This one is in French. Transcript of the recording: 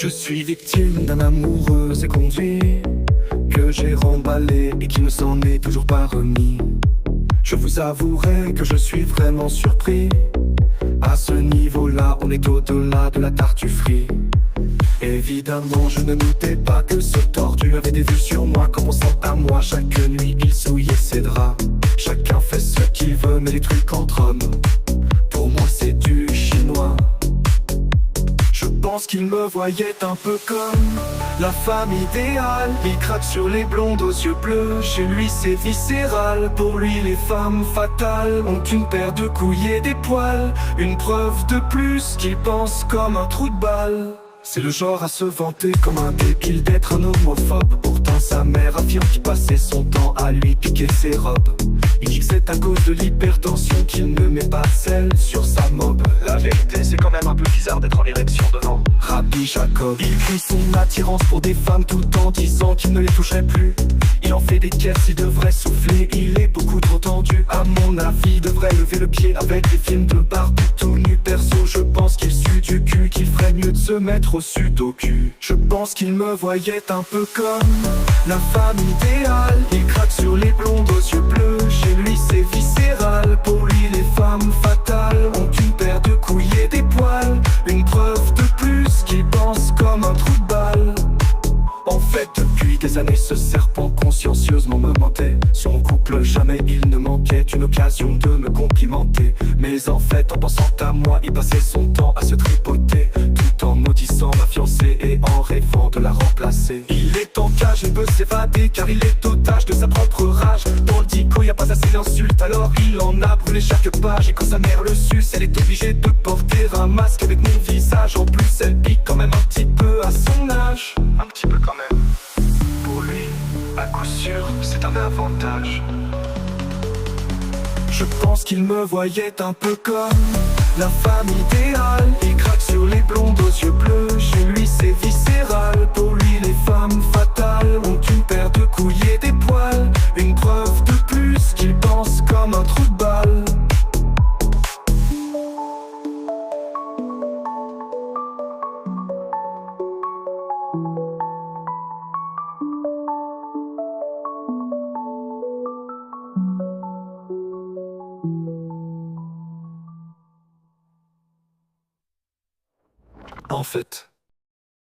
Je suis victime d'un amoureux éconduit que j'ai remballé et qui ne s'en est toujours pas remis. Je vous avouerai que je suis vraiment surpris. À ce niveau-là, on est au-delà de la tartufferie. Évidemment, je ne doutais pas que ce tordu avait des vues sur moi. Comme on sent à moi, chaque nuit il souillait ses draps. Chacun fait ce qu'il veut, mais les trucs entre hommes, pour moi c'est du chinois. Je pense qu'il me voyait un peu comme la femme idéale. Il craque sur les blondes aux yeux bleus, chez lui c'est viscéral. Pour lui les femmes fatales ont une paire de couilles et des poils. Une preuve de plus qu'il pense comme un trou de balle. C'est le genre à se vanter comme un débile d'être un homophobe. Pourtant sa mère affirme qu'il passait son temps à lui piquer ses robes. Il dit que c'est à cause de l'hypertension qu'il ne met pas celle sur sa mob. La vérité c'est quand même un peu bizarre d'être en érection devant Rabbi Jacob. Il crie son attirance pour des femmes tout en disant qu'il ne les toucherait plus. Il en fait des caisses, il devrait souffler, il est beaucoup trop tendu. À mon avis, il devrait lever le pied avec des films de barbe tout nu. Perso, je pense qu'il sue du cul, qu'il ferait mieux de se mettre au sudoku. Je pense qu'il me voyait un peu comme la femme idéale. Il craque sur les blondes aux yeux bleus, chez lui c'est viscéral. Pour lui les femmes fatales ont une paire de couilles et des poils. Une preuve de plus qu'il pense comme un trou de balle. En fait, depuis des années, ce serpent consciencieusement me mentait. Son couple, jamais il ne manquait une occasion de me complimenter. Mais en fait, en pensant à moi, il passait son temps à se tripoter, tout en maudissant ma fiancée et en rêvant de la remplacer. Il est en cage, il peut s'évader car il est otage de sa propre rage. Dans le dico, y a pas assez d'insultes, alors il en a brûlé chaque page. Et quand sa mère le suce, elle est obligée de porter un masque avec mon visage. En plus, elle pique quand même un petit peu à son âge. Un petit peu quand même. Pour lui, à coup sûr, c'est un avantage. Je pense qu'il me voyait un peu comme la femme idéale. Il craque sur les blondes aux yeux bleus, chez lui c'est viscéral. Pour lui les femmes fatales ont une paire de couilles et des poils. Une preuve de plus qu'il pense comme un trou de balle. En fait,